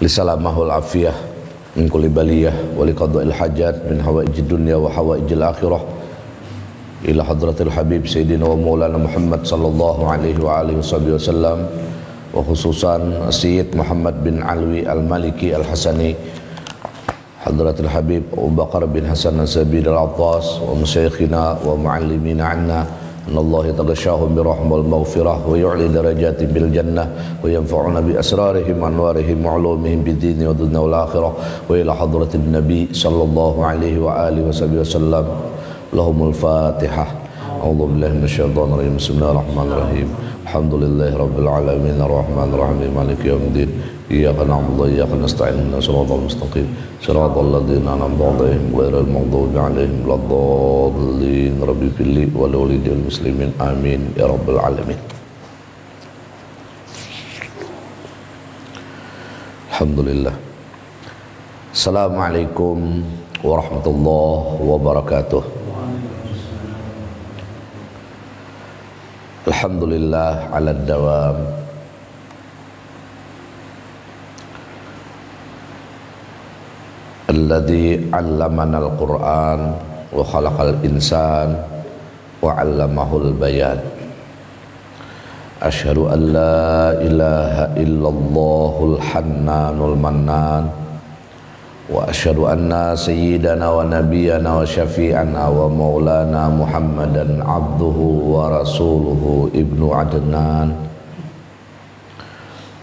lisalamahul afiyah min kulli baliyah wa liqada'il hajat min hawaijid dunya wa hawaijil akhirah ila hadratil habib sayyidina wa maulana Muhammad sallallahu alaihi wa alihi wasallam wa khususan Sayyid Muhammad bin Alwi al-Maliki al-Hasani hadratil habib Abu Bakar bin Hasan al-Sabir al-Attas wa masyayikhina wa muallimina anna Allah yataghashahum birahmal maghfirah wa yu'li darajati bil jannah wa yanfa'una bi asrarihim anwarihim wa ulumihim bid din wa dunya wal akhirah wa ila hadratin nabi sallallahu alaihi wa alihi wasallam lahumul fatihah. A'udzu billahi minasyaitonir rajim. Bismillahirrahmanirrahim. Alhamdulillahi rabbil alamin arrahmanir rahim maliki yaumiddin. Iyyaka na'budu wa iyyaka nasta'in ihdinas siratal mustaqim siratal ladzina an'amta 'alaihim ghairil maghdubi 'alaihim waladdallin. Rabbi fili wa liwalidil muslimin amin ya rabbal alamin. Alhamdulillah. Assalamualaikum warahmatullahi wabarakatuh. Alhamdulillah ala dawam. Alladzi 'allamana al-Qur'an wa khalaqal insan wa 'allamahul bayan. Asyhadu an la ilaha illallahul hannanul mannan wa asyhadu anna sayyidana wa nabiyyana wa syafi'ana wa maulana Muhammadan abduhu wa rasuluhu ibnu Adnan.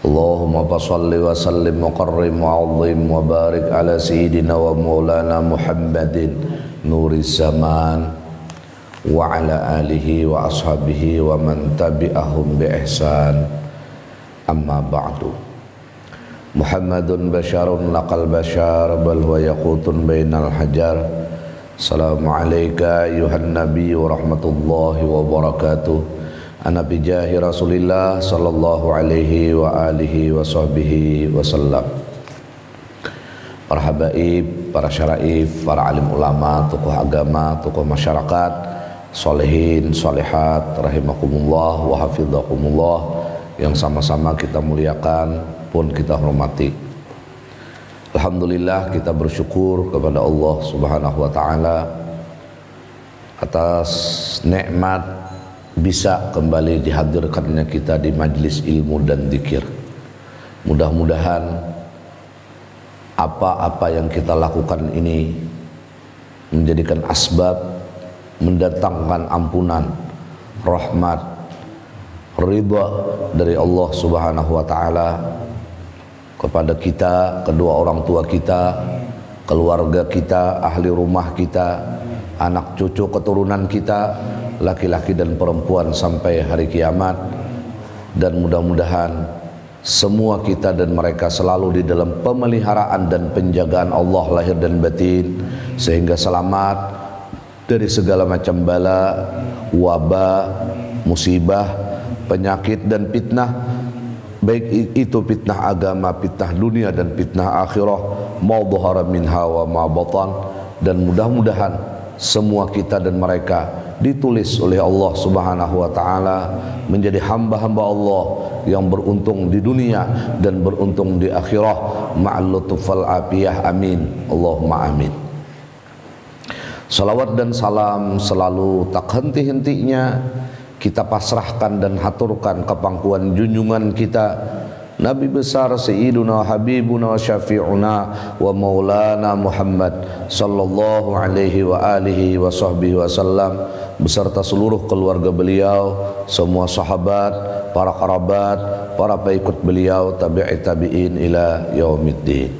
Allahumma salli wa sallim wa qarrim wa azim wa barik ala sayyidina wa maulana Muhammadin nuris zaman wa ala alihi wa ashabihi wa man tabi'ahum bi ihsan. Amma ba'du. Muhammadun basyarun laqal basyar bal huwa yaqutun bainal hajar. Assalamu alayka ayuhan nabi wa rahmatullahi wa barakatuh. Ana bijahi Rasulillah sallallahu alaihi wa alihi wa sahbihi wasallam. Para habaib, para syaraif, para alim ulama, tokoh agama, tokoh masyarakat, solehin, solehat, rahimakumullah wa hafidhakumullah, yang sama-sama kita muliakan pun kita hormati. Alhamdulillah, kita bersyukur kepada Allah subhanahu wa ta'ala atas nikmat bisa kembali dihadirkannya kita di majlis ilmu dan dzikir. Mudah-mudahan apa-apa yang kita lakukan ini menjadikan asbab mendatangkan ampunan, rahmat, ridha dari Allah subhanahu wa ta'ala kepada kita, kedua orang tua kita, keluarga kita, ahli rumah kita, anak cucu keturunan kita, laki-laki dan perempuan sampai hari kiamat. Dan mudah-mudahan semua kita dan mereka selalu di dalam pemeliharaan dan penjagaan Allah lahir dan batin, sehingga selamat dari segala macam bala, wabah, musibah, penyakit dan fitnah, baik itu fitnah agama, fitnah dunia dan fitnah akhirah, ma dhahara minha wa ma batan. Dan mudah-mudahan semua kita dan mereka ditulis oleh Allah subhanahu wa ta'ala menjadi hamba-hamba Allah yang beruntung di dunia dan beruntung di akhirah ma'al lutuf wal afiyah. Amin Allahumma amin. Salawat dan salam selalu tak henti-hentinya kita pasrahkan dan haturkan ke pangkuan junjungan kita Nabi besar Sayyiduna Habibuna wa Syafi'una wa Maulana Muhammad sallallahu alaihi wa alihi wa sahbihi wasallam, beserta seluruh keluarga beliau, semua sahabat, para kerabat, para pengikut beliau, tabi'i tabi'in ila yaumiddin.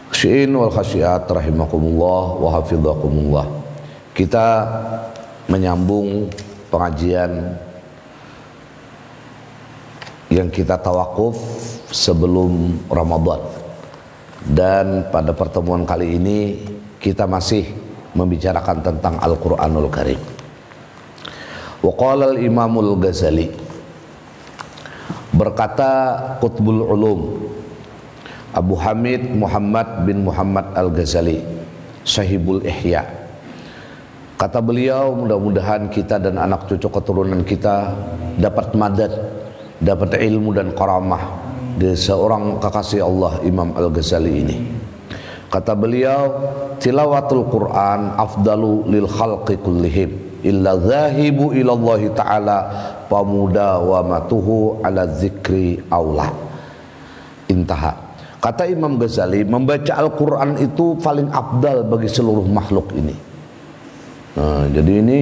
Khasyiin wal khasyiat rahimakumullah wa hafidhakumullah. Kita menyambung pengajian yang kita tawakuf sebelum Ramadan, dan pada pertemuan kali ini kita masih membicarakan tentang Al-Quranul Karim. Wa qala al-Imamul Ghazali, berkata Qutbul Ulum Abu Hamid Muhammad bin Muhammad Al-Ghazali, Sahibul Ihya, kata beliau, mudah-mudahan kita dan anak cucu keturunan kita dapat madad, dapat ilmu dan karamah Dia seorang kekasih Allah, Imam Al-Ghazali ini. Kata beliau, tilawatul Quran afdalu lil khalqi kullihim illa zahibu ilallahi ta'ala pamuda wa matuhu ala zikri aula. Intaha. Kata Imam Ghazali, membaca Al-Quran itu paling afdal bagi seluruh makhluk ini. Nah, jadi ini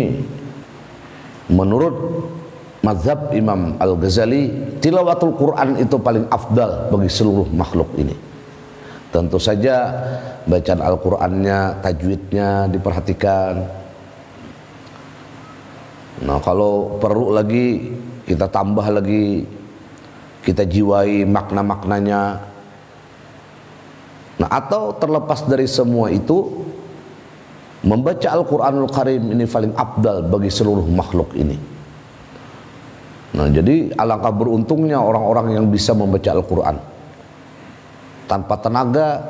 menurut mazhab Imam Al-Ghazali, tilawatul Quran itu paling afdal bagi seluruh makhluk ini. Tentu saja bacaan Al-Qur'annya, tajwidnya diperhatikan. Nah, kalau perlu lagi kita tambah lagi, kita jiwai makna-maknanya. Nah, atau terlepas dari semua itu, membaca Al-Qur'anul Karim ini paling afdal bagi seluruh makhluk ini. Nah, jadi alangkah beruntungnya orang-orang yang bisa membaca Al-Qur'an tanpa tenaga,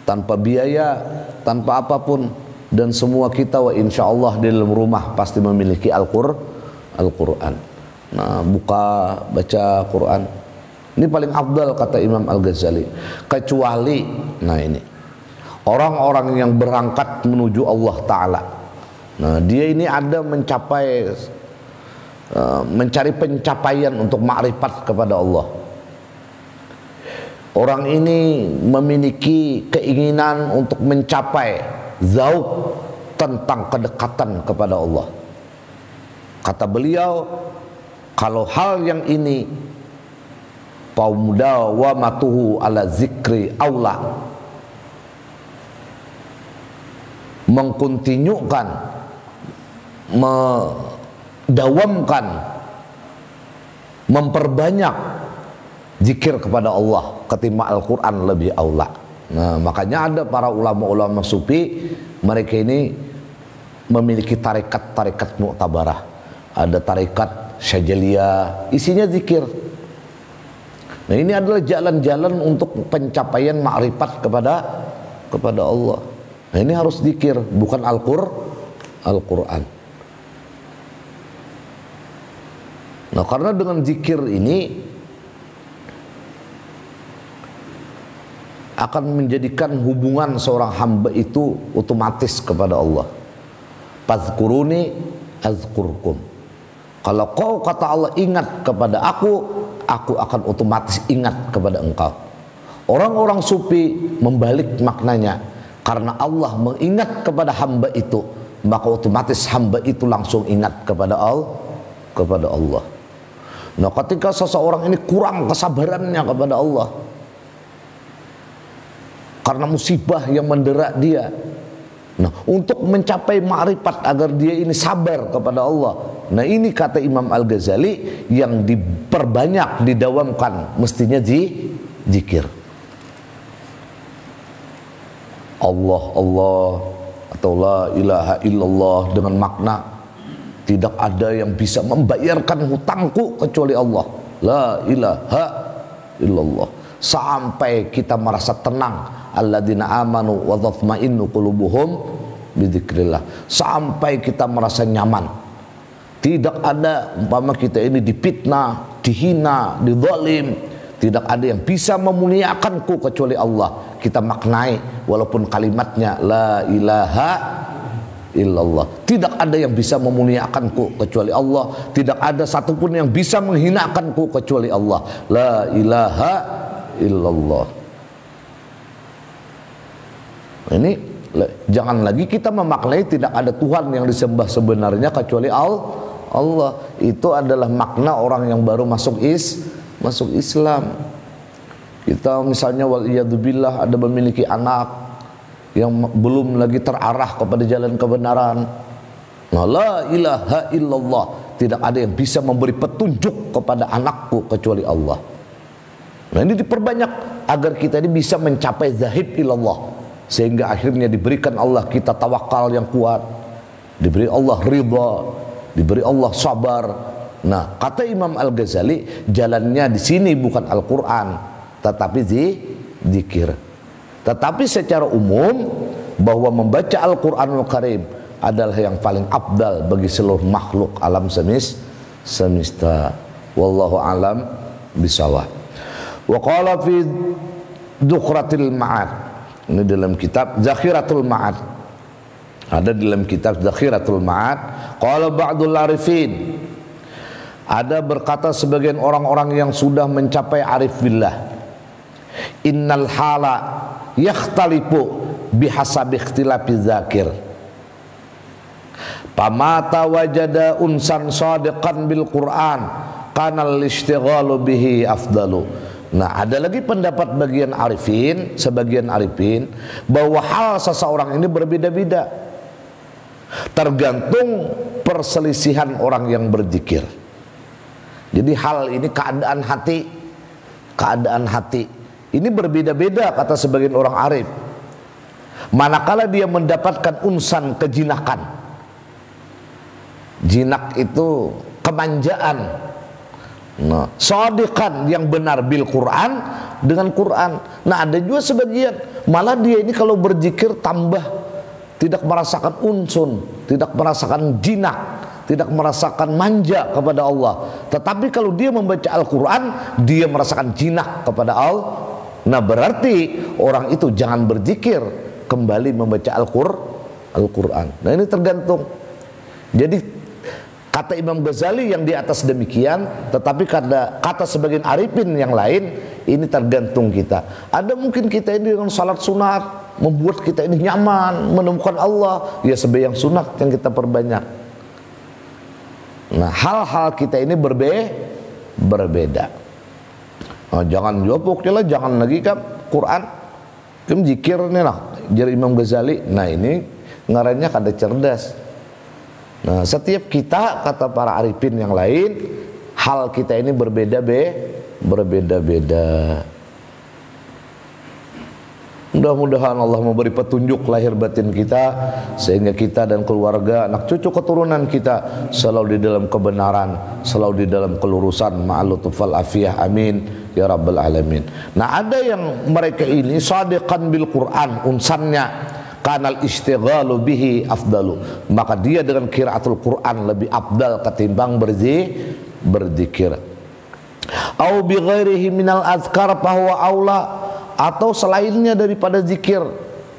tanpa biaya, tanpa apapun, dan semua kita wa insya Allah di dalam rumah pasti memiliki Al-Quran. Nah, buka baca Quran ini paling afdal kata Imam Al-Ghazali. Kecuali, nah ini orang-orang yang berangkat menuju Allah Ta'ala. Nah, dia ini ada mencari pencapaian untuk ma'rifat kepada Allah. Orang ini memiliki keinginan untuk mencapai zauq tentang kedekatan kepada Allah. Kata beliau, kalau hal yang ini paumuda wa matuhu ala zikri aula, mengkontinyukan, mendawamkan, memperbanyak zikir kepada Allah ketimbang Al-Quran lebih aula. Nah, makanya ada para ulama-ulama sufi, mereka ini memiliki tarekat-tarekat mu'tabarah. Ada tarekat syajaliyah, isinya zikir. Nah, ini adalah jalan-jalan untuk pencapaian ma'rifat kepada Allah. Nah, ini harus zikir, bukan Al-Quran. Nah, karena dengan zikir ini akan menjadikan hubungan seorang hamba itu otomatis kepada Allah. Fazkuruni azkurkum. Kalau kau kata Allah ingat kepada aku akan otomatis ingat kepada engkau. Orang-orang sufi membalik maknanya, karena Allah mengingat kepada hamba itu, maka otomatis hamba itu langsung ingat kepada Allah. Nah, ketika seseorang ini kurang kesabarannya kepada Allah karena musibah yang mendera dia, nah, untuk mencapai ma'rifat agar dia ini sabar kepada Allah, nah ini kata Imam Al-Ghazali yang diperbanyak, didawamkan mestinya zikir. Allah atau la ilaha illallah dengan makna tidak ada yang bisa membayarkan hutangku kecuali Allah. La ilaha illallah. Sampai kita merasa tenang. Alladzina amanu wa tatma'innu qulubuhum bidzikrillah. Sampai kita merasa nyaman. Tidak ada umpama kita ini dipitnah, dihina, dizalim, tidak ada yang bisa memuliakanku kecuali Allah. Kita maknai walaupun kalimatnya la ilaha illallah. Tidak ada yang bisa memuliakanku kecuali Allah. Tidak ada satupun yang bisa menghinakanku kecuali Allah. La ilaha illallah. Ini jangan lagi kita memaknai tidak ada Tuhan yang disembah sebenarnya kecuali Allah. Itu adalah makna orang yang baru masuk Islam. Kita misalnya waliyadzubillah ada memiliki anak yang belum lagi terarah kepada jalan kebenaran. Nah, la ilaha illallah, tidak ada yang bisa memberi petunjuk kepada anakku kecuali Allah. Nah, ini diperbanyak agar kita ini bisa mencapai zahid ilallah, sehingga akhirnya diberikan Allah kita tawakal yang kuat, diberi Allah ridha, diberi Allah sabar. Nah, kata Imam Al-Ghazali, jalannya di sini bukan Al-Quran, tetapi zikir. Tetapi secara umum bahwa membaca Al-Quranul Karim adalah yang paling afdal bagi seluruh makhluk alam semesta. Wallahu alam bisawab. Wa qala fi Dukhratil Ma'ad, ini dalam kitab Zakhiratul Ma'ad, ada dalam kitab Zakhiratul Ma'ad, qala ba'dul arifin, ada berkata sebagian orang-orang yang sudah mencapai arif billah, innal hala yakhtalifu bihasabi ikhtilafi dzakir, pamata wajada unsan shadiqan bil Qur'an kana al-ishtighalu bihi afdalu. Nah, ada lagi pendapat bagian arifin, sebagian arifin, bahwa hal seseorang ini berbeda-beda, tergantung perselisihan orang yang berzikir. Jadi hal ini keadaan hati ini berbeda-beda kata sebagian orang arif. Manakala dia mendapatkan unsan kejinakan, jinak itu kemanjaan. Nah, shadiqan yang benar bil Quran, dengan Quran. Nah, ada juga sebagian malah dia ini kalau berzikir tambah tidak merasakan unsun, tidak merasakan jinak, tidak merasakan manja kepada Allah. Tetapi kalau dia membaca Al-Quran, dia merasakan jinak kepada Allah. Nah, berarti orang itu jangan berzikir, kembali membaca Al-Quran. Nah, ini tergantung. Jadi kata Imam Ghazali yang di atas demikian, tetapi kata sebagian arifin yang lain, ini tergantung kita. Ada mungkin kita ini dengan salat sunat membuat kita ini nyaman menemukan Allah, ya sebagian sunat yang kita perbanyak. Nah, hal-hal kita ini berbeda. Nah, jangan jopok lah, jangan lagi kan Quran, kan zikir nih lah, jadi Imam Ghazali. Nah, ini ngarannya kada cerdas. Nah, setiap kita, kata para arifin yang lain, hal kita ini berbeda-beda. Mudah-mudahan Allah memberi petunjuk lahir batin kita, sehingga kita dan keluarga, anak cucu keturunan kita selalu di dalam kebenaran, selalu di dalam kelurusan, ma'al lutfal afiyah, amin ya rabbal alamin. Nah, ada yang mereka ini shadiqan bil Quran, unsannya kanal istighalu bihi afdalu, maka dia dengan qiraatul Quran lebih afdal ketimbang berzikir. Au bi ghairihi minal azkar bahwa aula, atau selainnya daripada zikir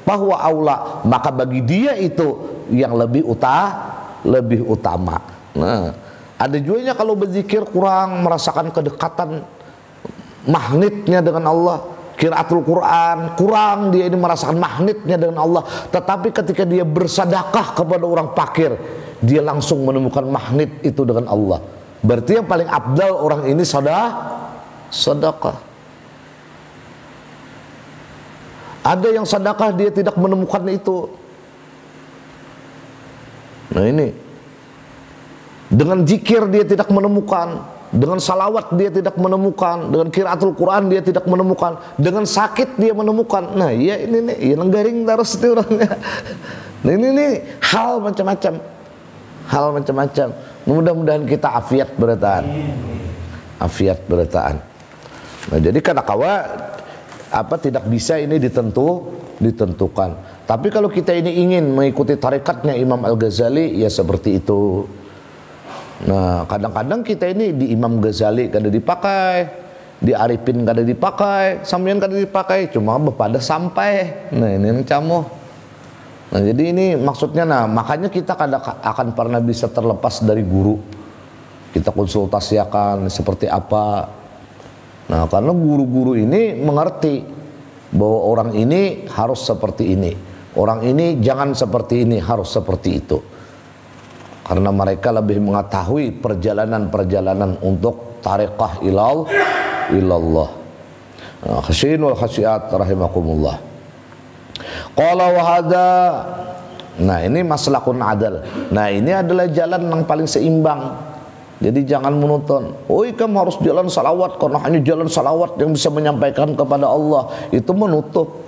bahwa aula, maka bagi dia itu yang lebih utama. Nah, ada juga kalau berzikir kurang merasakan kedekatan magnetnya dengan Allah. Qiraatul Quran kurang, dia ini merasakan magnetnya dengan Allah. Tetapi ketika dia bersedekah kepada orang fakir, dia langsung menemukan magnet itu dengan Allah. Berarti yang paling afdal orang ini sedekah. Ada yang sedekah dia tidak menemukan itu. Nah, ini dengan zikir dia tidak menemukan, dengan salawat dia tidak menemukan, dengan qiraatul Quran dia tidak menemukan, dengan sakit dia menemukan. Nah, iya ini nih, iya nenggaring terus itu orangnya. Nah, ini hal macam-macam. Mudah-mudahan kita afiat berataan. Nah, jadi kadakawa tidak bisa ini ditentukan. Tapi kalau kita ini ingin mengikuti tarikatnya Imam Al-Ghazali, ya seperti itu. Nah, kadang-kadang kita ini di Imam Ghazali kada dipakai, di Arifin kada dipakai, sampean kada dipakai, cuma bepada sampai. Nah, ini camoh. Nah, jadi ini maksudnya, nah makanya kita kada akan pernah bisa terlepas dari guru. Kita konsultasikan seperti apa. Nah, karena guru-guru ini mengerti bahwa orang ini harus seperti ini, orang ini jangan seperti ini, harus seperti itu. Karena mereka lebih mengetahui perjalanan-perjalanan untuk tariqah ilallah. Khasyin wal khasyiat rahimakumullah. Qala wa hadha, nah ini maslakun adal. Nah, ini adalah jalan yang paling seimbang. Jadi jangan monoton. Oh, kamu harus jalan salawat, karena hanya jalan salawat yang bisa menyampaikan kepada Allah. Itu menutup.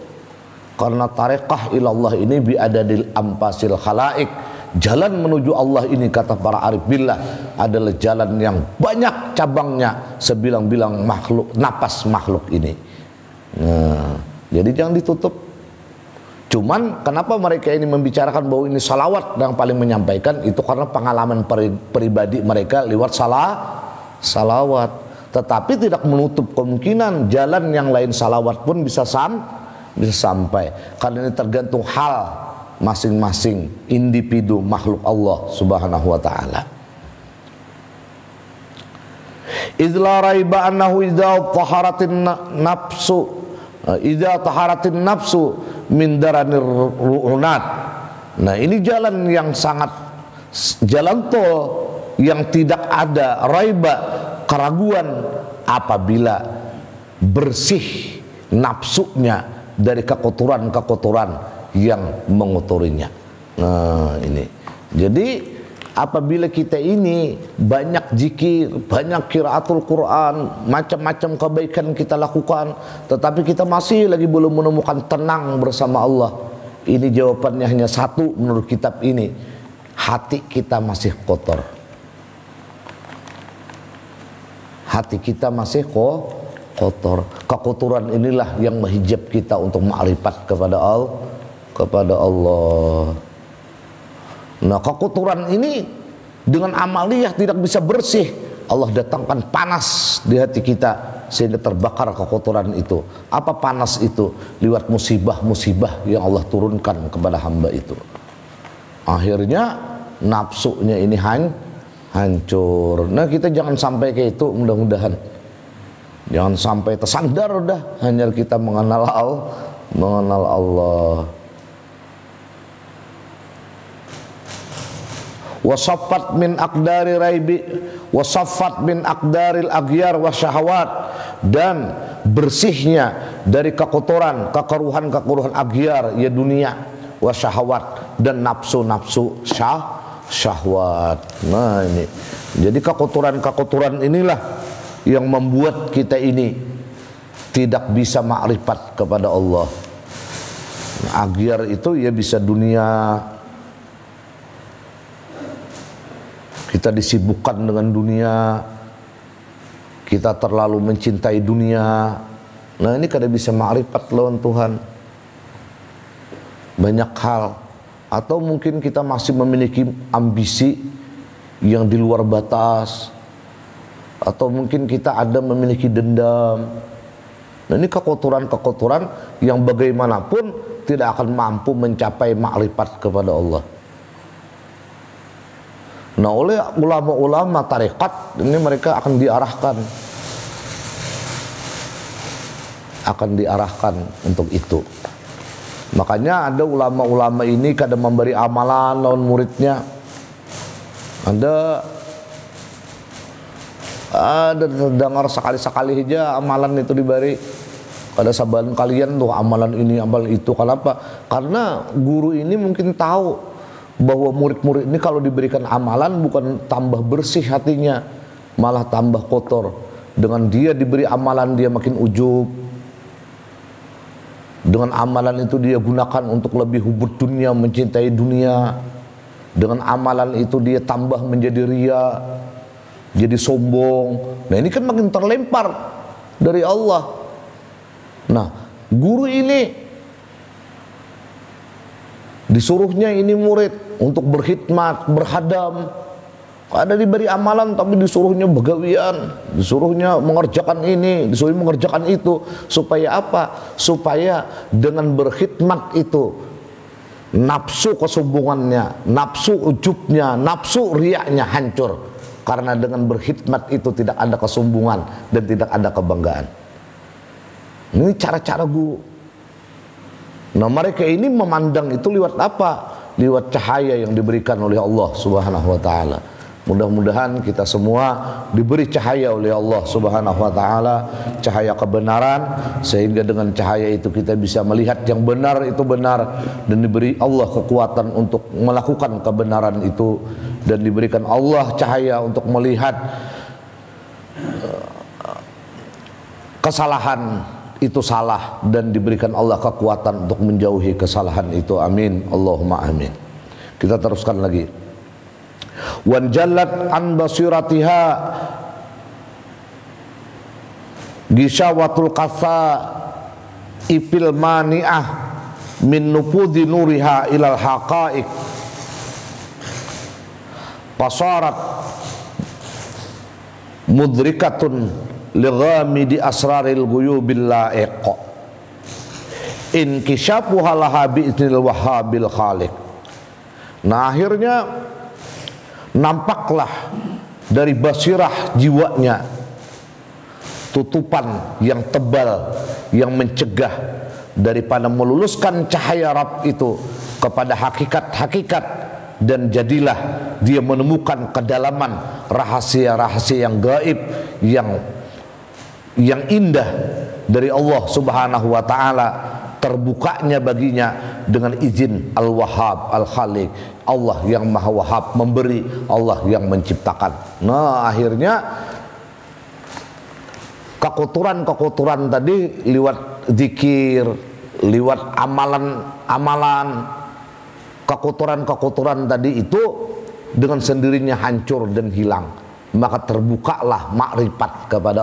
Karena tariqah ilallah ini biadadil ampasil khalaik. Jalan menuju Allah ini, kata para arif billah, adalah jalan yang banyak cabangnya, sebilang-bilang makhluk, napas makhluk ini. Nah, jadi jangan ditutup. Cuman kenapa mereka ini membicarakan bahwa ini salawat yang paling menyampaikan, itu karena pengalaman pribadi mereka lewat salawat. tetapi tidak menutup kemungkinan jalan yang lain salawat pun bisa sampai, karena ini tergantung hal masing-masing individu makhluk Allah Subhanahu wa taala. Idza raiba annahu idza taharatin nafsu min daranir ru'unat. Nah, ini jalan yang sangat, jalan tol yang tidak ada raiba, keraguan, apabila bersih nafsunya dari kekotoran-kekotoran yang mengotorinya. Nah, ini. Jadi apabila kita ini banyak zikir, banyak qiraatul Quran, macam-macam kebaikan kita lakukan, tetapi kita masih lagi belum menemukan tenang bersama Allah, ini jawabannya hanya satu menurut kitab ini: hati kita masih kotor. Hati kita masih kotor. Kekotoran inilah yang menghijab kita untuk ma'rifat kepada Allah. Nah, kekotoran ini dengan amaliyah tidak bisa bersih. Allah datangkan panas di hati kita sehingga terbakar kekotoran itu. Apa panas itu? Lewat musibah-musibah yang Allah turunkan kepada hamba itu. Akhirnya nafsunya ini hancur. Nah, kita jangan sampai kayak itu, mudah-mudahan. Jangan sampai tersandar udah hanya kita mengenal Allah. Wasaffat min aqdari raibi, wasaffat min aqdaril aghyar wasyahawat, dan bersihnya dari kekotoran, kekeruhan aghyar, ya dunia, wasyahawat, dan nafsu-nafsu syahwat. Nah, ini. Jadi kekotoran inilah yang membuat kita ini tidak bisa ma'rifat kepada Allah. Aghyar itu ya bisa dunia, kita disibukkan dengan dunia, kita terlalu mencintai dunia. Nah, ini kada bisa ma'rifat lawan Tuhan. Banyak hal. Atau mungkin kita masih memiliki ambisi yang di luar batas, atau mungkin kita ada memiliki dendam. Nah, ini kekotoran yang bagaimanapun tidak akan mampu mencapai ma'rifat kepada Allah. Nah, oleh ulama-ulama tarekat ini mereka akan diarahkan untuk itu. Makanya ada ulama-ulama ini kadang memberi amalan lawan muridnya. Ada dengar sekali-sekali aja amalan itu diberi. Ada saban kalian tuh amalan ini, amalan itu. Kenapa? Karena guru ini mungkin tahu bahwa murid-murid ini kalau diberikan amalan bukan tambah bersih hatinya, malah tambah kotor. Dengan dia diberi amalan, dia makin ujub. Dengan amalan itu dia gunakan untuk lebih hubud dunia, mencintai dunia. Dengan amalan itu dia tambah menjadi ria, jadi sombong. Nah, ini kan makin terlempar dari Allah. Nah, guru ini disuruhnya ini murid untuk berkhidmat, berhadam. Ada diberi amalan tapi disuruhnya begawian, disuruhnya mengerjakan ini, disuruh mengerjakan itu. Supaya apa? Supaya dengan berkhidmat itu nafsu kesombongannya, nafsu ujubnya, nafsu riaknya hancur. Karena dengan berkhidmat itu tidak ada kesombongan dan tidak ada kebanggaan. Ini cara-cara guru. Nah, mereka ini memandang itu lewat apa? Lewat cahaya yang diberikan oleh Allah Subhanahu wa taala. Mudah-mudahan kita semua diberi cahaya oleh Allah Subhanahu wa taala, cahaya kebenaran, sehingga dengan cahaya itu kita bisa melihat yang benar itu benar, dan diberi Allah kekuatan untuk melakukan kebenaran itu, dan diberikan Allah cahaya untuk melihat kesalahan itu salah, dan diberikan Allah kekuatan untuk menjauhi kesalahan itu. Amin, Allahumma amin. Kita teruskan lagi. Wan jallat an basiratiha gishawatul kasa ipil mani'ah min nupudi nuriha ilal haqa'iq pasarat mudrikatun lighamidi asraril ghuyubil la'iq inkishafuha laha bi'idnil wahhabil khaliq. Nah, akhirnya nampaklah dari basirah jiwanya tutupan yang tebal yang mencegah daripada meluluskan cahaya Rabb itu kepada hakikat-hakikat, dan jadilah dia menemukan kedalaman rahasia-rahasia yang gaib, yang indah dari Allah Subhanahu wa taala, terbukanya baginya dengan izin Al-Wahhab Al-Khaliq, Allah yang Maha Wahhab, memberi, Allah yang menciptakan. Nah, akhirnya kekotoran-kekotoran tadi lewat zikir, lewat amalan-amalan, kekotoran-kekotoran tadi itu dengan sendirinya hancur dan hilang. Maka terbukalah makrifat kepada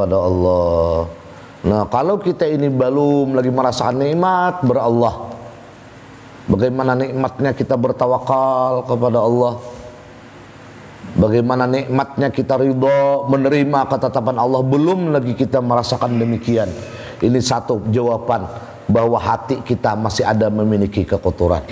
Allah. Nah, kalau kita ini belum lagi merasakan nikmat berallah, bagaimana nikmatnya kita bertawakal kepada Allah, bagaimana nikmatnya kita ridha menerima ketetapan Allah, belum lagi kita merasakan demikian. Ini satu jawaban bahwa hati kita masih ada memiliki kekotoran.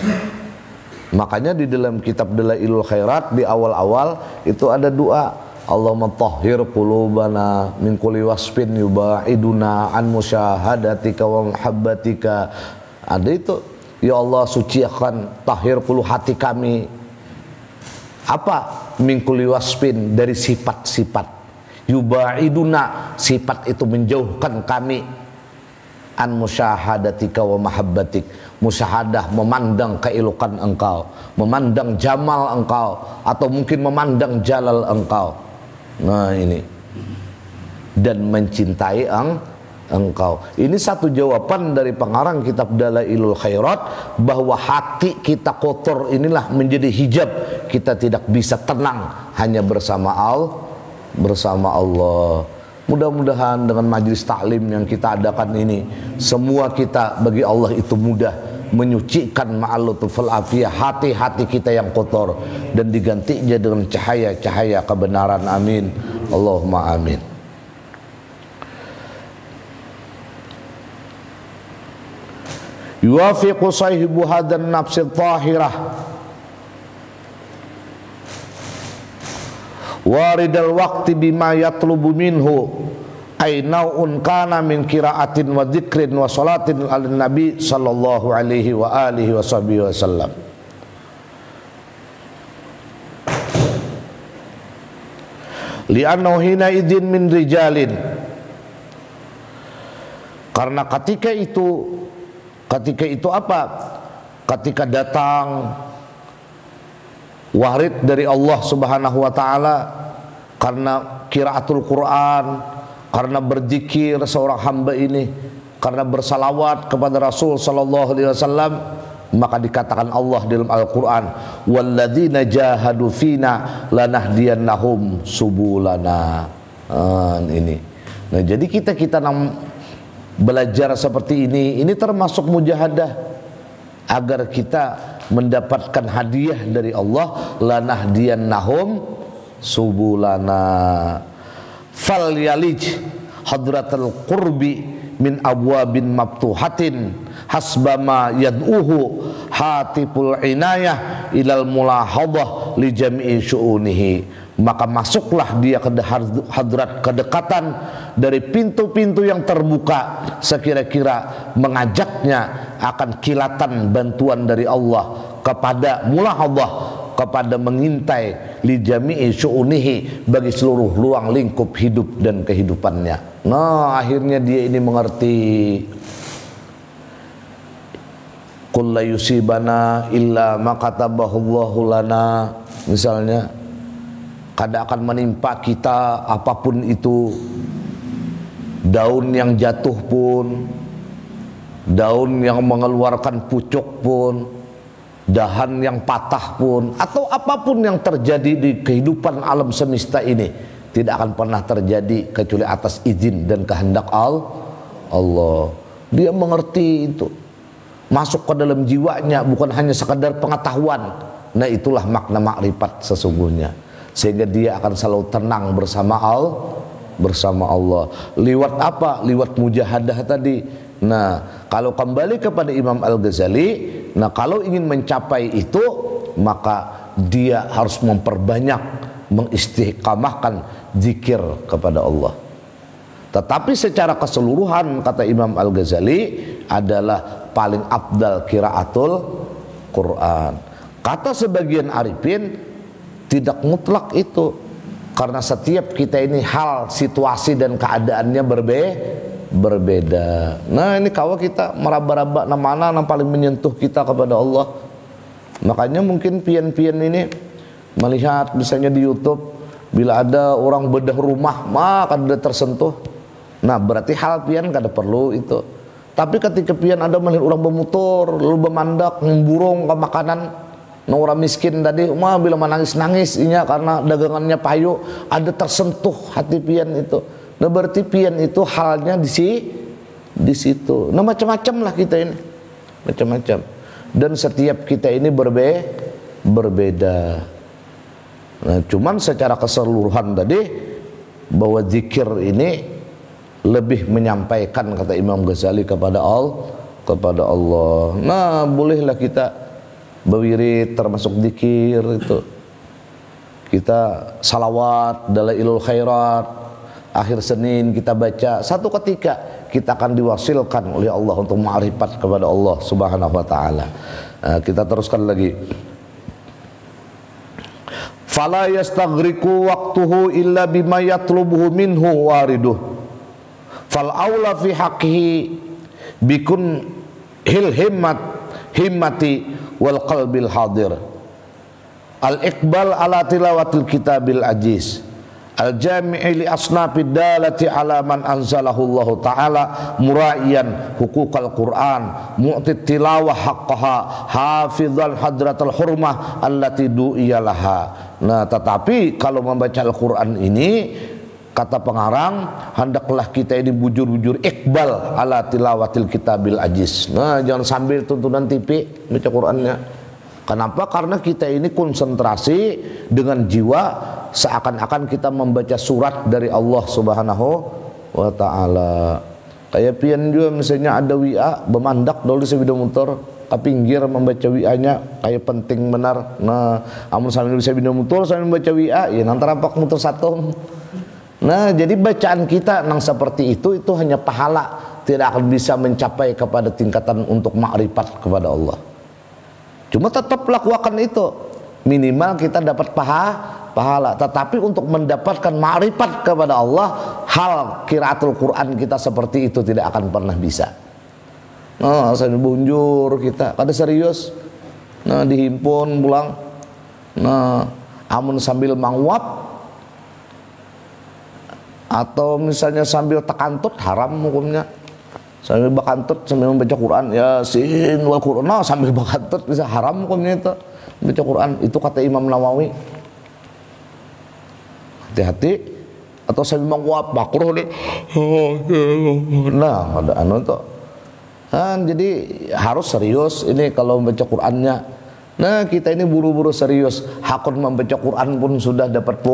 Makanya di dalam kitab Dalailul Khairat di awal-awal itu ada doa, Allahumma tahhir qulubana min kulli wasfin yubaiduna an musyahadatika wa muhabbatika. Ada itu, ya Allah sucikan, tahhir qulub hati kami. Apa? Min kulli wasfin, dari sifat-sifat. Yubaiduna, sifat itu menjauhkan kami. An musyahadatika wa mahabbatik, musyahadah, memandang keelokan engkau, memandang jamal engkau, atau mungkin memandang jalal engkau. Nah ini, dan mencintai engkau. Ini satu jawaban dari pengarang kitab Dalailul Khairat, bahwa hati kita kotor inilah menjadi hijab kita tidak bisa tenang hanya bersama Allah. Mudah-mudahan dengan majlis taklim yang kita adakan ini, semua kita bagi Allah itu mudah menyucikan ma'al lutful afiyah hati-hati kita yang kotor, dan digantinya dengan cahaya-cahaya kebenaran. Amin, Allahumma amin. Yuwafiqu sahibu hadan nafsi tahirah waridal waqti bima yatlubu minhu ay nau'un kana min qiraatin wa dzikrin wa salatin ala nabi sallallahu alaihi wa alihi wa sahbihi wasallam. Li'annahu hina idzin min rijalin, karena ketika itu apa? Ketika datang warid dari Allah Subhanahu wa taala, karena qiraatul Quran, karena berzikir seorang hamba ini, karena bersalawat kepada Rasul sallallahu alaihi wasallam, maka dikatakan Allah dalam Al-Qur'an, walladzina jahadu fina lanahdiyannahum subulana. Ini. Nah, jadi kita belajar seperti ini termasuk mujahadah agar kita mendapatkan hadiah dari Allah, lanahdiyannahum subulana. Fal yalij hadratul qurbi min abwabin maftuhatin hasbama yad'uhu hatipul inayah ilal mulahadhah li jami'i syu'unihi. Maka masuklah dia ke hadrat kedekatan dari pintu-pintu yang terbuka sekira-kira mengajaknya akan kilatan bantuan dari Allah kepada mulahadhah, kepada mengintai li jami'i syu'unihi, bagi seluruh ruang lingkup hidup dan kehidupannya. Nah, akhirnya dia ini mengerti, qul la yusibana illa ma katabahallahu lana, misalnya, kada akan menimpa kita apapun itu, daun yang jatuh pun, daun yang mengeluarkan pucuk pun, dahan yang patah pun, atau apapun yang terjadi di kehidupan alam semesta ini, tidak akan pernah terjadi kecuali atas izin dan kehendak Allah. Dia mengerti itu, masuk ke dalam jiwanya, bukan hanya sekadar pengetahuan. Nah, itulah makna makrifat sesungguhnya, sehingga dia akan selalu tenang bersama bersama Allah. Liwat apa? Liwat mujahadah tadi. Nah, kalau kembali kepada Imam Al-Ghazali, nah kalau ingin mencapai itu, maka dia harus memperbanyak, mengistiqamahkan zikir kepada Allah. Tetapi secara keseluruhan kata Imam Al-Ghazali adalah paling afdal qiraatul Quran. Kata sebagian arifin tidak mutlak itu, karena setiap kita ini hal, situasi dan keadaannya berbeda. Nah ini kalau kita meraba-raba mana yang paling menyentuh kita kepada Allah. Makanya mungkin pian-pian ini melihat misalnya di YouTube, bila ada orang bedah rumah maka dia tersentuh. Nah berarti hal pian kada perlu itu. Tapi ketika pian ada melihat orang bermutur, lalu bermandak, memburung ke makanan, nah orang miskin tadi, mah bila menangis-nangis inya karena dagangannya payu, ada tersentuh hati pian itu. Nah berarti pian itu halnya di situ. Nah macam-macam lah kita ini, macam-macam. Dan setiap kita ini berbeda. Nah cuman secara keseluruhan tadi bahwa zikir ini lebih menyampaikan kata Imam Ghazali kepada Allah. Nah bolehlah kita berwirid termasuk zikir itu. Kita salawat dalailul khairat akhir Senin kita baca. Satu ketika kita akan diwasilkan oleh Allah untuk ma'rifat kepada Allah Subhanahu wa taala. Kita teruskan lagi. Fala yastaghriqu waqtuhu illa bima yatlubuhu minhu wariduh. Fal aula fi haqqihi bikun himmati wal qalbil hadir. Al iqbal ala tilawatil kitabil aziz. Al jami'i li asnafid dalati ala man anzalahu Allah ta'ala mura'iyan huquqal Qur'an mu'tid tilawah haqqaha hafizal hadratal hurmah allati du'iya laha. Nah tetapi kalau membaca Al-Quran ini kata pengarang, hendaklah kita ini bujur-bujur iqbal ala tilawatil kitabil aziz. Nah jangan sambil tontonan TV baca Qurannya. Kenapa? Karena kita ini konsentrasi dengan jiwa seakan-akan kita membaca surat dari Allah Subhanahu wa ta'ala. Kayak pian juga misalnya ada WA bemandak dulu sebida motor ke pinggir membaca WA-nya kayak penting benar. Nah amun sambil bisa bida motor sambil membaca WA ya nanti rampak motor satu. Nah jadi bacaan kita nang seperti itu hanya pahala, tidak akan bisa mencapai kepada tingkatan untuk makrifat kepada Allah. Cuma tetap lakukan itu, minimal kita dapat pahala. Tetapi untuk mendapatkan makrifat kepada Allah, hal qiraatul Quran kita seperti itu tidak akan pernah bisa. Nah saya bunjur kita kada serius, nah dihimpun pulang, nah amun sambil manguap atau misalnya sambil tekantut haram hukumnya. Sambil bakantut sambil membaca Quran Yasin wal Quran, nah, sambil bakantut bisa haram hukumnya itu baca Quran. Itu kata Imam Nawawi. Hati-hati. Atau sambil menguap makruh nih. Nah ada anu tuh kan jadi harus serius ini kalau membaca Qurannya. Nah kita ini buru-buru serius, hakun membaca Quran pun sudah dapat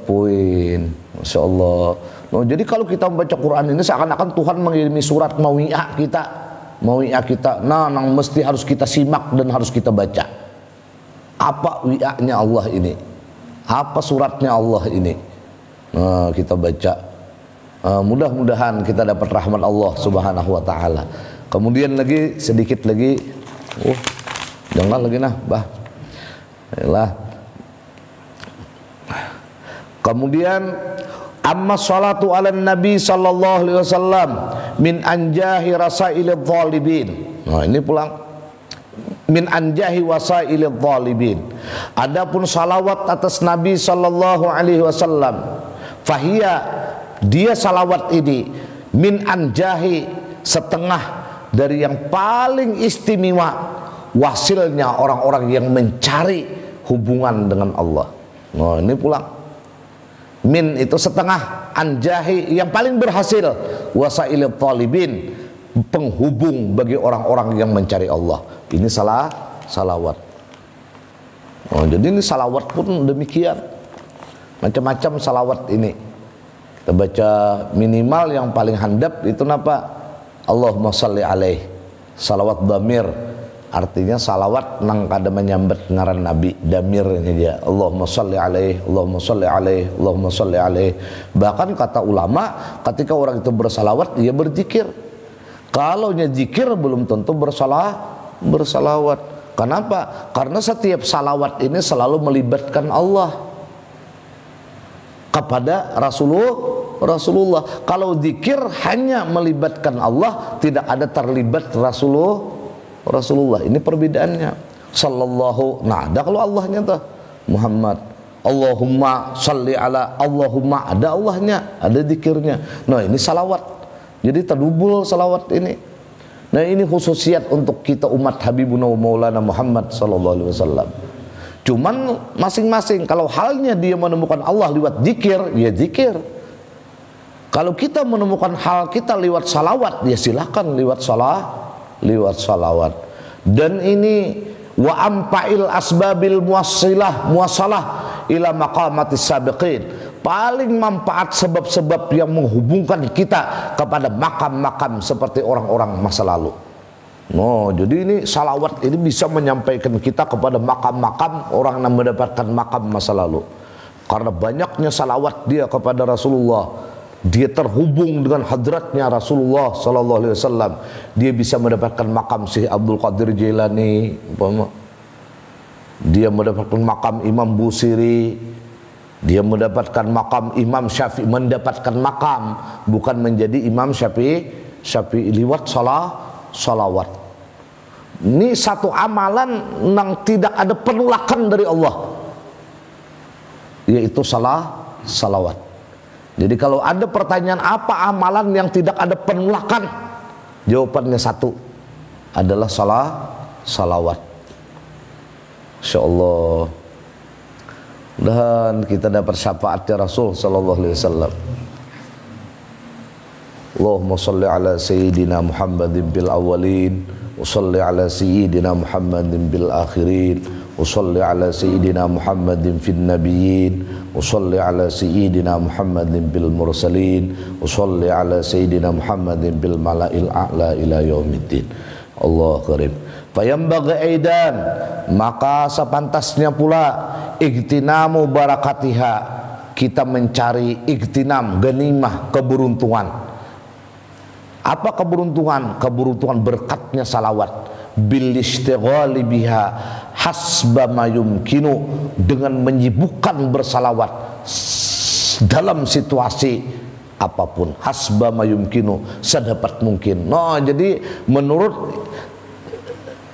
poin, Masya Allah. Nah, jadi kalau kita membaca Quran ini seakan-akan Tuhan mengirimi surat mawi'ah kita. Nah, yang mesti harus kita simak dan harus kita baca. Apa wi'ahnya Allah ini? Apa suratnya Allah ini? Nah, kita baca. Mudah-mudahan kita dapat rahmat Allah Subhanahu wa ta'ala. Kemudian lagi sedikit lagi. Jangan lagi nah, bah. Yalah. Kemudian amma salatu ala nabi sallallahu alaihi wasallam min anjahi rasailil zalibin. Nah, ini pulang min anjahi wasailil zalibin. Adapun salawat atas Nabi sallallahu alaihi wasallam, fahiya dia salawat ini min anjahi setengah dari yang paling istimewa wasilnya orang-orang yang mencari hubungan dengan Allah. Nah ini pulang min itu setengah, anjahi yang paling berhasil, wasailil talibin penghubung bagi orang-orang yang mencari Allah. Ini salawat. Oh, jadi ini salawat pun demikian, macam-macam salawat ini. Kita Kita baca minimal yang paling handap itu napa? Allahumma sholli alaih. Salawat damir, artinya salawat nang kada menyambat ngaran Nabi, damirnya dia. Allahumma sholli alaih, Allahumma sholli alaih, Allahumma sholli alaih. Bahkan kata ulama, ketika orang itu bersalawat, dia berzikir. Kalau nya zikir belum tentu bersalawat. Kenapa? Karena setiap salawat ini selalu melibatkan Allah kepada Rasulullah. Kalau zikir hanya melibatkan Allah, tidak ada terlibat Rasulullah. Ini perbedaannya. Sallallahu. Nah, ada kalau Allahnya tuh Muhammad. Allahumma sholli ala, Allahumma ada Allahnya, ada zikirnya. Nah, ini salawat. Jadi terdubul salawat ini. Nah, ini khususiat untuk kita umat Habibuna Maulana Muhammad sallallahu alaihi wasallam. Cuman masing-masing, kalau halnya dia menemukan Allah lewat zikir, ya zikir. Kalau kita menemukan hal kita lewat salawat, ya silahkan lewat salawat. Dan ini wa ampa'il asbabil muwassalah ila maqamatis sabiqin. Paling manfaat sebab-sebab yang menghubungkan kita kepada makam-makam seperti orang-orang masa lalu. Oh, jadi ini salawat ini bisa menyampaikan kita kepada makam-makam orang yang mendapatkan makam masa lalu. Karena banyaknya salawat dia kepada Rasulullah, dia terhubung dengan hadratnya Rasulullah sallallahu alaihi wasallam. Dia bisa mendapatkan makam Syekh Abdul Qadir Jailani, dia mendapatkan makam Imam Busiri, dia mendapatkan makam Imam Syafi'i, mendapatkan makam, bukan menjadi Imam Syafi'i lewat salawat. Ini satu amalan yang tidak ada penolakan dari Allah, yaitu salawat. Jadi kalau ada pertanyaan apa amalan yang tidak ada penolakan, jawabannya satu, adalah salawat. Insyaallah. Dan kita dapat syafaatnya Rasul sallallahu alaihi wasallam. Allahumma shalli ala sayyidina Muhammadin bil awwalin wa shalli ala sayyidina Muhammadin bil akhirin wa shalli ala sayyidina Muhammadin fil nabiyyin wa shalli ala sayyidina Muhammadin bil mursalin wa shalli ala sayyidina Muhammadin bil mala'il a'la ila yaumiddin. Allah karim. Fayambaghi aidan, maka sepantasnya pula igtinamu barakatiha, kita mencari igtinam, ganimah, keberuntungan. Apa keberuntungan? Keberuntungan berkatnya salawat. Bil istighali biha hasba ma yumkinu, dengan menyibukkan bersalawat dalam situasi apapun. Hasba ma yumkinu, sedapat mungkin. Nah, jadi menurut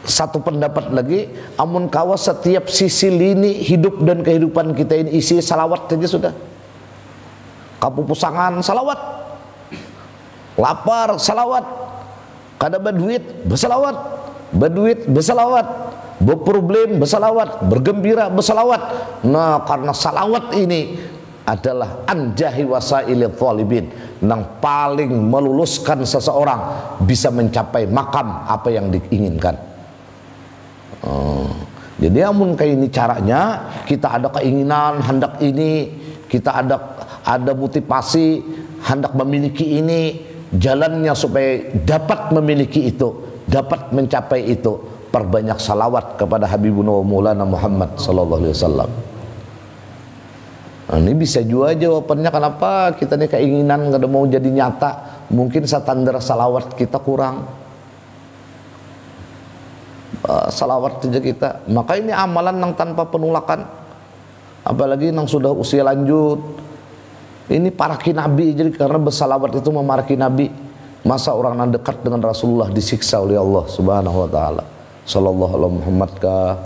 satu pendapat lagi, amun kawas setiap sisi lini hidup dan kehidupan kita ini isi salawat saja sudah. Kapupusangan salawat, lapar salawat, kada berduit bersalawat, berduit bersalawat, berproblem bersalawat, bergembira bersalawat. Nah, karena salawat ini adalah anjahi wasailil thalibin, yang paling meluluskan seseorang bisa mencapai makam apa yang diinginkan. Jadi amun kayak ini caranya, kita ada keinginan hendak ini, kita ada motivasi hendak memiliki ini, jalannya supaya dapat memiliki itu, dapat mencapai itu, perbanyak salawat kepada Habibuna Maulana Muhammad sallallahu alaihi wasallam. Nah, ini bisa juga jawabannya kenapa kita nih keinginan kada mau jadi nyata, mungkin standar salawat kita kurang. Salawat saja kita. Maka ini amalan yang tanpa penolakan, apalagi yang sudah usia lanjut. Ini paraki Nabi, jadi karena bersalawat itu memaraki Nabi. Masa orang yang dekat dengan Rasulullah disiksa oleh Allah subhanahu wa ta'ala. Sallallahu alaihi Muhammad kah.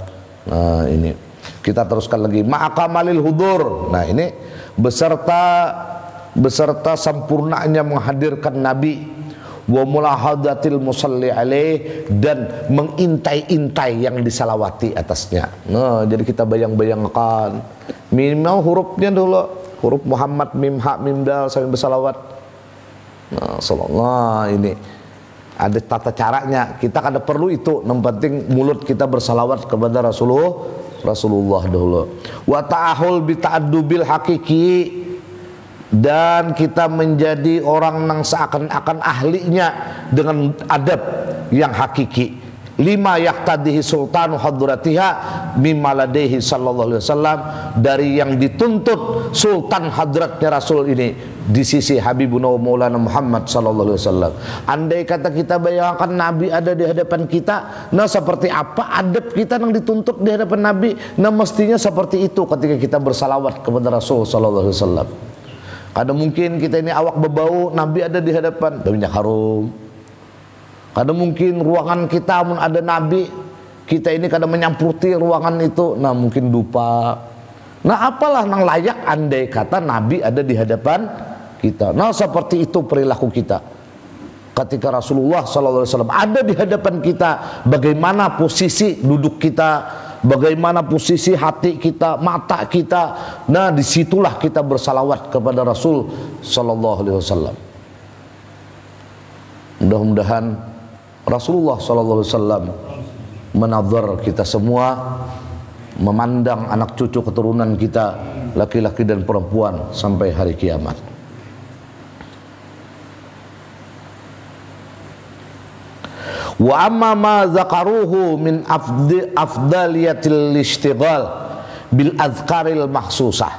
Nah, ini kita teruskan lagi ma'akamalil hudur. Nah, ini beserta sempurnanya menghadirkan Nabi, wa mulahadatil musalli alaih, dan mengintai-intai yang disalawati atasnya. Nah, jadi kita bayang-bayangkan minimal hurufnya dulu, huruf Muhammad, mim, ha, mim, dal sampai bersalawat. Nah, sallallahu, ini ada tata caranya. Kita kada perlu itu, yang penting mulut kita bersalawat kepada Rasulullah dulu. Wa ta'ahul bi ta'addubil hakiki, dan kita menjadi orang yang seakan-akan ahlinya dengan adab yang hakiki. Lima yaqtadihi sultanu hadratiha mimma ladaihi sallallahu alaihi wasallam, dari yang dituntut sultan hadratnya Rasul ini di sisi Habibuna Maulana Muhammad sallallahu alaihi wasallam. Andai kata kita bayangkan Nabi ada di hadapan kita, nah seperti apa adab kita yang dituntut di hadapan Nabi? Nah mestinya seperti itu ketika kita bersalawat kepada Rasul sallallahu alaihi wasallam. Kadang mungkin kita ini awak berbau, Nabi ada di hadapan, minyak harum. Kadang mungkin ruangan kita pun ada Nabi, kita ini kadang menyamputi ruangan itu, nah mungkin lupa. Nah apalah yang layak andai kata Nabi ada di hadapan kita. Nah seperti itu perilaku kita ketika Rasulullah SAW ada di hadapan kita. Bagaimana posisi duduk kita, bagaimana posisi hati kita, mata kita. Nah disitulah kita bersalawat kepada Rasul SAW. Mudah-mudahan Rasulullah SAW menazar kita semua, memandang anak cucu keturunan kita, laki-laki dan perempuan sampai hari kiamat. Wa amma ma zakaruhu min afdaliyatil ishtighal bil azkaril mahsusah.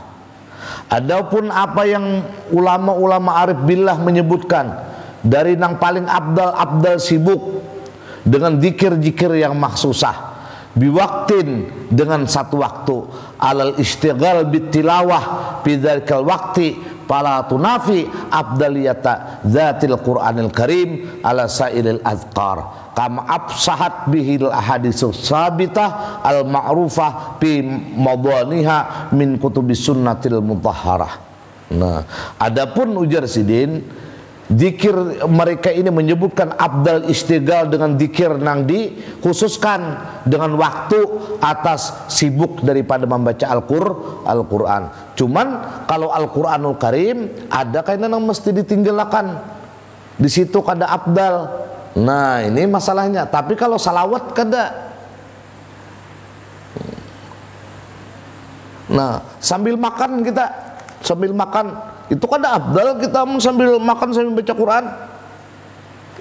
Adapun apa yang ulama-ulama arif billah menyebutkan dari yang paling abdal sibuk dengan zikir-zikir yang mahsusah, biwaktin dengan satu waktu, alal istighal bitilawah bidzakal wakti fala tunafi afdaliyata zatil Qur'anil Karim ala sairil azkar kama absahat bihil ahaditsus sabitah al ma'rufah bi madaniha min kutubis sunnatil mutahharah. Nah, adapun ujar Sidin, zikir mereka ini menyebutkan abdal istighal dengan zikir yang dikhususkan dengan waktu atas sibuk daripada membaca Al-Quran. Cuman kalau Al-Quranul Karim ada kainan yang mesti ditinggalkan. Di situ kada abdal. Nah ini masalahnya. Tapi kalau salawat kada. Nah sambil makan kita, sambil makan itu kada abdal kita sambil makan sambil baca Quran.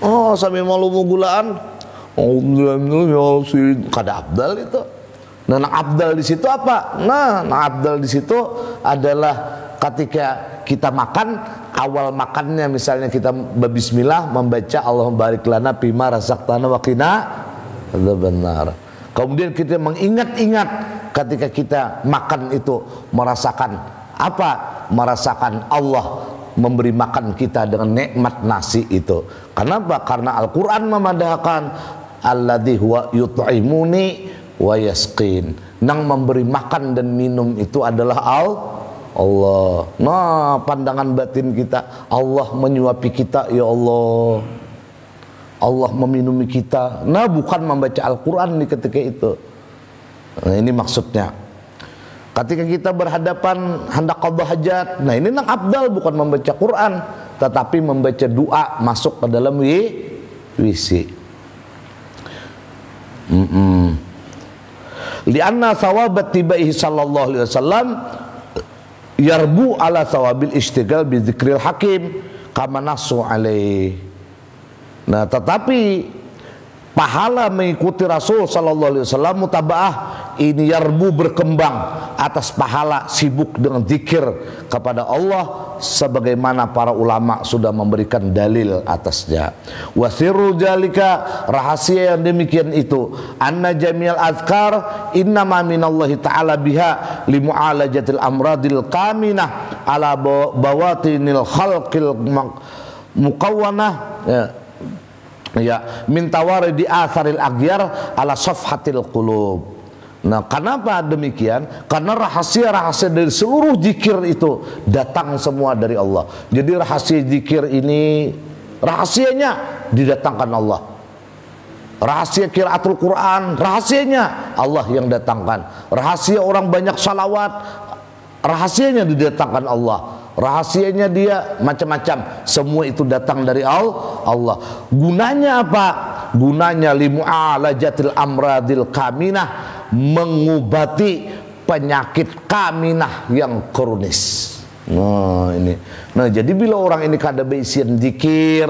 Oh sambil malu gulaan, kada abdal itu. Nah abdal di situ apa? Nah abdal di situ adalah ketika kita makan, awal makannya misalnya kita berbismillah membaca Allahumma barik lana fima razaqtana wa qina adzabannar. Kemudian kita mengingat-ingat ketika kita makan itu merasakan apa? Merasakan Allah memberi makan kita dengan nikmat nasi itu. Kenapa? Karena Al-Quran memadahkan alladzi huwa yut'imuni wa yasqin. Nang memberi makan dan minum itu adalah Allah. Nah pandangan batin kita, Allah menyuapi kita, ya Allah, Allah meminumi kita. Nah bukan membaca Al-Quran di ketika itu. Nah ini maksudnya. Ketika kita berhadapan hendak qadha hajat, nah ini nang abdal bukan membaca Quran, tetapi membaca doa masuk ke dalam WC. Lianna sawabat tibaihi sallallahu alaihi wasallam yarbu ala sawabil istighal bi dzikril hakim kama nasu alaihi. Nah tetapi pahala mengikuti Rasul sallallahu alaihi wasallam mutabaah ini yarbu berkembang atas pahala sibuk dengan zikir kepada Allah sebagaimana para ulama sudah memberikan dalil atasnya. Wasirru jalika, rahasia yang demikian itu, anna jami'al azkar innama minallahi ta'ala biha limu'alajatil amradil kaminah ala bawatinil khalqil muqawwanah ya min tawaridi atharil aghyar ala safhatil qulub. Nah kenapa demikian? Karena rahasia-rahasia dari seluruh zikir itu datang semua dari Allah. Jadi rahasia zikir ini, rahasianya didatangkan Allah. Rahasia qiraatul Quran, rahasianya Allah yang datangkan. Rahasia orang banyak salawat, rahasianya didatangkan Allah. Rahasianya dia macam-macam, semua itu datang dari Allah. Gunanya apa? Gunanya limu'alajatil amradil kaminah, mengobati penyakit kaminah yang kronis. Nah ini, nah jadi bila orang ini kada beisian zikir,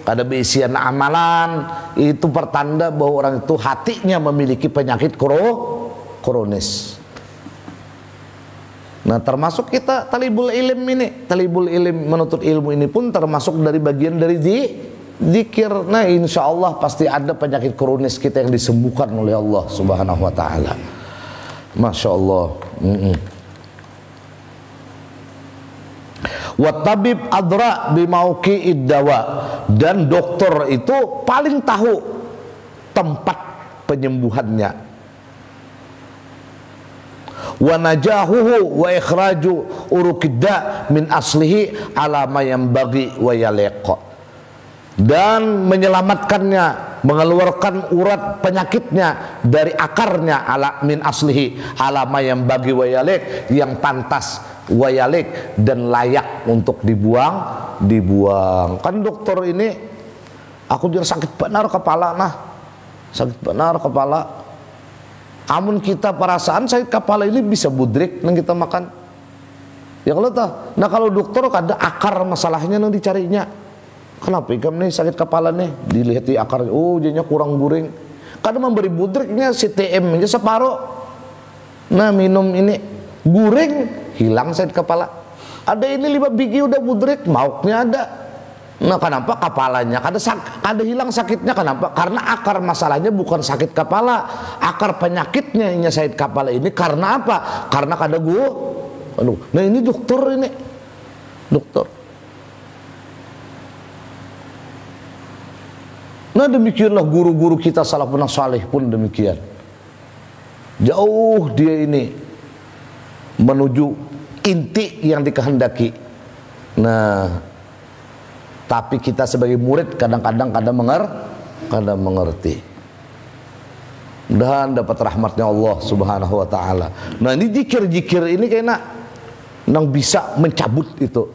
kada beisian amalan, itu pertanda bahwa orang itu hatinya memiliki penyakit kronis. Nah termasuk kita talibul ilm ini, talibul ilm menuntut ilmu ini pun termasuk dari bagian dari zikir. Nah insya Allah pasti ada penyakit kronis kita yang disembuhkan oleh Allah Subhanahu Wa Taala. Masya Allah. Watabib adra bimauqi'id dawa, dan dokter itu paling tahu tempat penyembuhannya. Wa najahuhu wa ikhraju urukidda min aslihi ala ma yanbaghi wa yaliq, dan menyelamatkannya, mengeluarkan urat penyakitnya dari akarnya, ala min aslihi ala ma yanbaghi wa yaliq, yang pantas, wayalik dan layak untuk dibuang. Kan dokter ini, aku jadi sakit benar kepala, nah sakit benar kepala. Amun kita perasaan sakit kepala ini bisa budrik nang kita makan, ya kalau tahu. Nah kalau dokter ada akar masalahnya nang dicarinya. Kenapa ikam nih sakit kepala nih, dilihat di akar, oh jadinya kurang guring. Kadang memberi budriknya CTM aja separuh. Nah minum ini guring, hilang sakit kepala. Ada ini 5 biji udah budrik, mauknya ada. Nah kenapa kepalanya ada hilang sakitnya? Kenapa? Karena akar masalahnya bukan sakit kepala, akar penyakitnya yang sakit kepala ini karena apa? Karena kada nah ini dokter ini, dokter. Nah demikianlah guru-guru kita salafun salih pun demikian. Jauh dia ini menuju inti yang dikehendaki. Nah, tapi kita sebagai murid kadang-kadang kadang mengerti. Mudah-mudahan dapat rahmatnya Allah Subhanahu Wa Taala. Nah ini zikir-zikir ini kayaknya nang bisa mencabut itu,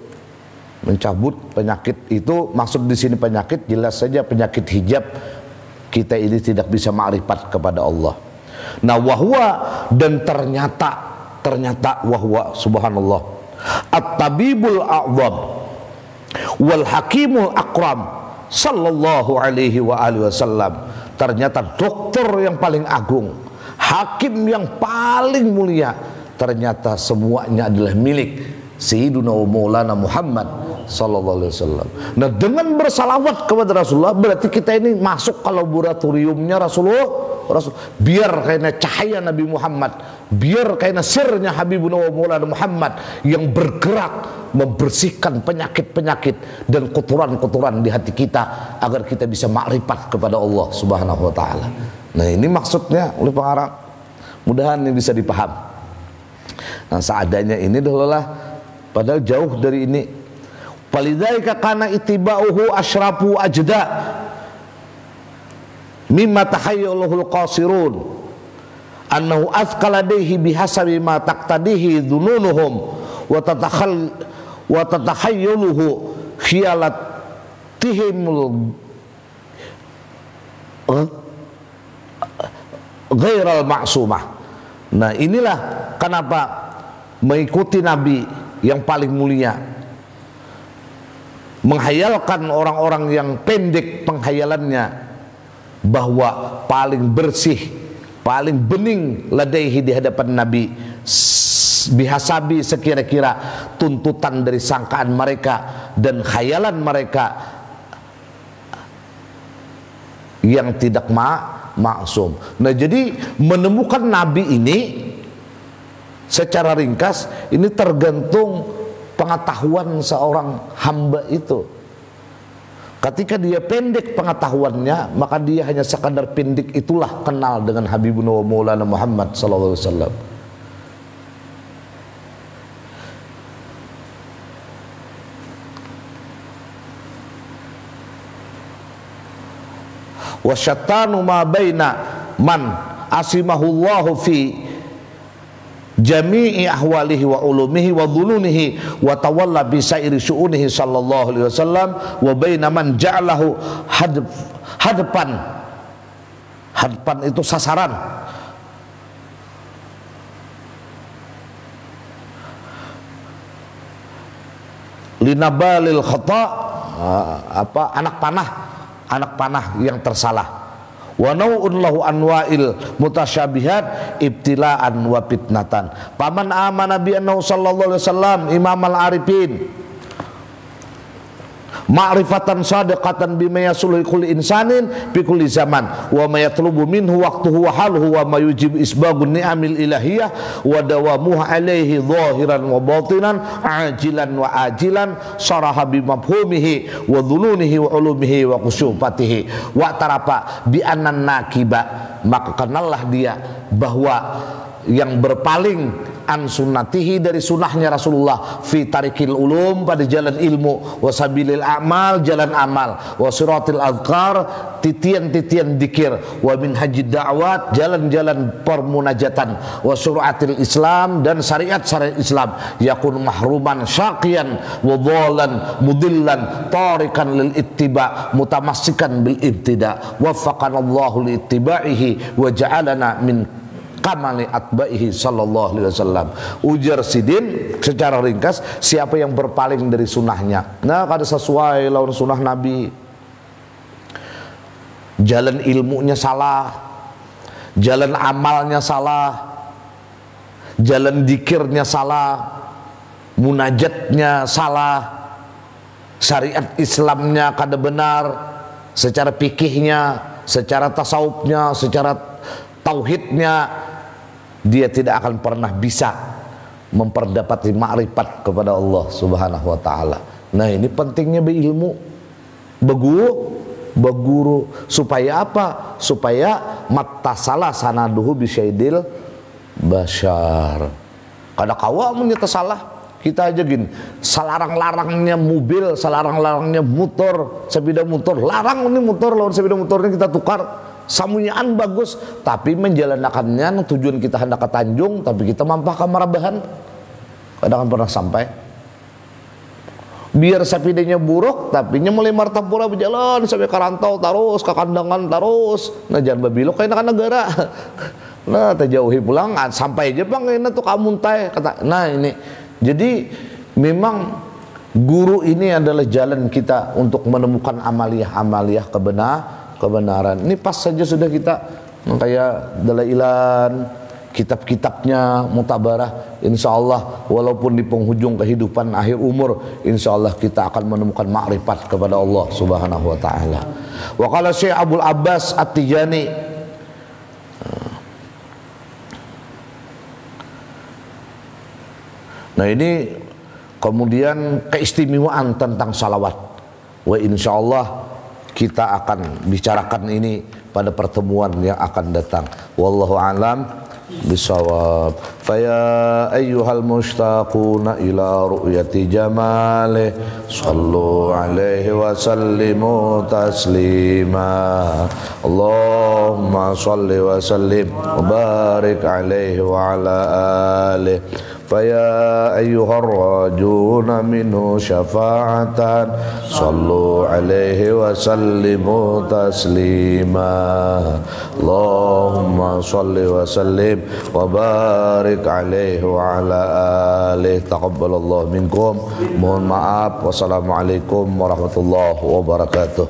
mencabut penyakit itu. Maksud di sini penyakit jelas saja penyakit hijab, kita ini tidak bisa ma'rifat kepada Allah. Nah wahwa, dan ternyata wahwa subhanallah at-tabibul a'zam wal hakimul akram sallallahu alaihi wa alihi wasallam. Ternyata dokter yang paling agung, hakim yang paling mulia, ternyata semuanya adalah milik Sayyiduna wa Maulana Muhammad sallallahu alaihi wasallam. Nah dengan bersalawat kepada Rasulullah berarti kita ini masuk ke laboratoriumnya Rasulullah. Biar kayaknya cahaya Nabi Muhammad, biar kayaknya sirnya Habibuna wa Maulana Muhammad yang bergerak membersihkan penyakit-penyakit dan kotoran-kotoran di hati kita agar kita bisa makrifat kepada Allah Subhanahu Wa Taala. Nah ini maksudnya oleh pengarang, mudahan ini bisa dipaham. Nah seadanya ini adalah padahal jauh dari ini. Falidzalika kana ittiba'uhu asyrafu ajda mimma tahayyalul qasirun annahu azqala ladaihi bihasabi ma taqtadihi dhununuhum wa tatahayyaluhu khiyalatihimul ghairal ma'sumah. Nah inilah kenapa mengikuti Nabi yang paling mulia, menghayalkan orang-orang yang pendek penghayalannya, bahwa paling bersih, paling bening ladaihi di hadapan Nabi, bihasabi sekira-kira tuntutan dari sangkaan mereka dan khayalan mereka yang tidak maksum. Nah jadi menemukan Nabi ini secara ringkas ini tergantung pengetahuan seorang hamba itu. Ketika dia pendek pengetahuannya, maka dia hanya sekadar pendek itulah kenal dengan Habibuna wa Maulana Muhammad sallallahu alaihi wasallam. Wa syattanu ma baina man asimahullahu fi jami'i ahwalihi wa ulumihi wa dhununihi wa tawalla bi sairi syu'unihi sallallahu alaihi wasallam wa baina man ja'alahu hadpan itu sasaran, linabalil khata, anak panah yang tersalah. Wa nau'un lahu anwa'il mutasyabihat ibtilaan wa fitnatan. Paman amana bi annahu sallallahu alaihi wasallam imamal arifin ma'rifatan sadiqatan bima yasulu kulli insanin fi kulli zaman wa ma yatlubu minhu waqtuhu wa haluhu wa ma yujibu isbagun ni'amil ilahiyah wa dawamuha alaihi zahiran wa batinan ajilan wa ajilan saraha bi mafhumihi wa dhununihi wa ulumihi wa kusyufatihi wa tarapa bi annan nakiba, maka kenallah dia bahwa yang berpaling an sunnatihi dari sunnahnya Rasulullah fi tarikil ulum, pada jalan ilmu, wasabilil amal, jalan amal, wasiratil azkar, titian-titian dikir, wa min hajid da'wat, jalan-jalan permunajatan, wasyuratil Islam, dan syariat-syariat Islam, yakun mahruman syaqiyan wa dhalan mudillan tarikan lil ittiba mutamassikan bil ibtida waffaqanallahu li ittiba'ihi wa ja'alana min kamali atba'ihi sallallahu alaihi wasallam. Ujar Sidin secara ringkas, siapa yang berpaling dari sunnahnya, nah kada sesuai lawan sunnah Nabi, jalan ilmunya salah, jalan amalnya salah, jalan dikirnya salah, munajatnya salah, syariat Islamnya kada benar, secara fikihnya, secara tasawufnya, secara tauhidnya, dia tidak akan pernah bisa memperdapati makrifat kepada Allah Subhanahu wa taala. Nah, ini pentingnya berilmu, beguru, supaya apa? Supaya mattasalah sanaduhu bisyaidil basyar. Kada kawa menyata salah, kita aja gini, selarang-larangnya mobil, selarang-larangnya motor, sepeda motor, larang ini motor lawan sepeda motornya kita tukar. Samunyaan bagus, tapi menjalankannya tujuan kita hendak ke Tanjung, tapi kita mampah ke Marabahan, kadang pernah sampai. Biar sepedanya buruk, tapi nya mulai Martapura berjalan sampai ke Rantau terus, ke Kandangan terus. Nah, jangan berbelok kayak anak negara. Nah, terjauhi pulang, sampai aja bang, ini tuh kamu teh kata. Nah, ini jadi memang guru ini adalah jalan kita untuk menemukan amaliyah kebenaran. Ini pas saja sudah kita kayak dalailan, kitab-kitabnya mutabarah, insya Allah walaupun di penghujung kehidupan akhir umur, insya Allah kita akan menemukan makrifat kepada Allah Subhanahu wa taala. Wa qala Syekh Abdul Abbas At-Tijani, nah ini kemudian keistimewaan tentang salawat. Wa insya Allah kita akan bicarakan ini pada pertemuan yang akan datang. Wallahu a'lam bisawab. Faya ayyuhal mushtaquna ila ru'yati jamalih sallu alaihi wa sallimu taslima. Allahumma salli wa sallim wa barik alaihi wa ala alihi. فيا أيها الراجون منه شفاعة صلوا عليه وسلموا تسليما. اللهم صل وسلم وبارك عليه وعلى آله. تقبل الله منكم. Mohon maaf. Wassalamualaikum warahmatullahi wabarakatuh.